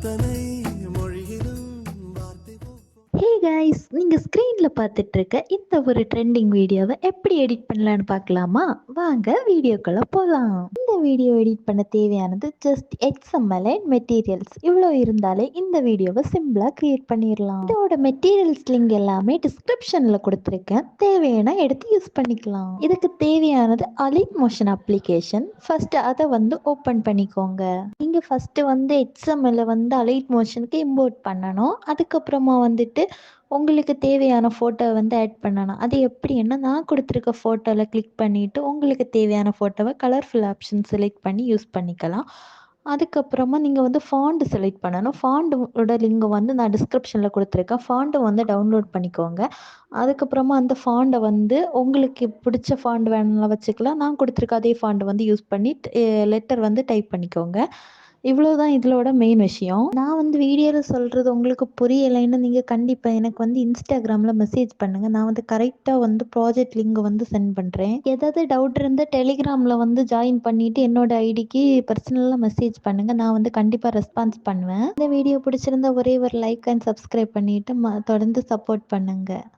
அத்தனை மொழியிலும் வார்த்தை ஹே கைஸ், நீங்கள் ஸ்க்ரீனில் பார்த்துட்டு இருக்க இந்த ஒரு ட்ரெண்டிங் வீடியோவை எப்படி எடிட் பண்ணலான்னு பார்க்கலாமா? வாங்க வீடியோக்குள்ளே போகலாம். இந்த வீடியோ எடிட் பண்ண தேவையானது ஜஸ்ட் XML அண்ட் மெட்டீரியல்ஸ் இவ்வளோ இருந்தாலே இந்த வீடியோவை சிம்பிளாக க்ரியேட் பண்ணிடலாம். இதோட மெட்டீரியல்ஸ் லிங்க் எல்லாமே டிஸ்கிரிப்ஷனில் கொடுத்துருக்கேன், தேவையான எடுத்து யூஸ் பண்ணிக்கலாம். இதுக்கு தேவையானது அலைட் மோஷன் அப்ளிகேஷன். ஃபர்ஸ்ட் அதை ஓப்பன் பண்ணிக்கோங்க. நீங்கள் ஃபஸ்ட்டு XML அலைட் மோஷனுக்கு இம்போர்ட் பண்ணணும். அதுக்கப்புறமா உங்களுக்கு தேவையான ஃபோட்டோவை ஆட் பண்ணணும். அது எப்படின்னா, நான் கொடுத்துருக்க ஃபோட்டோவில் கிளிக் பண்ணிவிட்டு உங்களுக்கு தேவையான ஃபோட்டோவை கலர்ஃபுல் ஆப்ஷன் செலக்ட் பண்ணி யூஸ் பண்ணிக்கலாம். அதுக்கப்புறமா நீங்கள் ஃபாண்ட் செலக்ட் பண்ணணும். ஃபாண்டோட லிங்க் நான் டிஸ்கிரிப்ஷனில் கொடுத்துருக்கேன். ஃபாண்ட்டை டவுன்லோட் பண்ணிக்கோங்க. அதுக்கப்புறமா அந்த ஃபாண்டை உங்களுக்கு பிடிச்ச ஃபாண்ட் வேணும்னா வச்சுக்கலாம். நான் கொடுத்துருக்க அதே ஃபாண்ட் யூஸ் பண்ணி லெட்டர் டைப் பண்ணிக்கோங்க. இவ்வளோதான் இதோட மெயின் விஷயம். நான் வீடியோவில் சொல்கிறது உங்களுக்கு புரியலைன்னு நீங்கள் கண்டிப்பாக எனக்கு இன்ஸ்டாகிராமில் மெசேஜ் பண்ணுங்கள். நான் கரெக்டாக ப்ராஜெக்ட் லிங்க் சென்ட் பண்ணுறேன். ஏதாவது டவுட் இருந்தால் டெலிகிராமில் ஜாயின் பண்ணிவிட்டு என்னோட ஐடிக்கு பர்சனலாக மெசேஜ் பண்ணுங்கள். நான் கண்டிப்பாக ரெஸ்பான்ஸ் பண்ணுவேன். இந்த வீடியோ பிடிச்சிருந்தா ஒரே ஒரு லைக் அண்ட் சப்ஸ்கிரைப் பண்ணிவிட்டு தொடர்ந்து சப்போர்ட் பண்ணுங்கள்.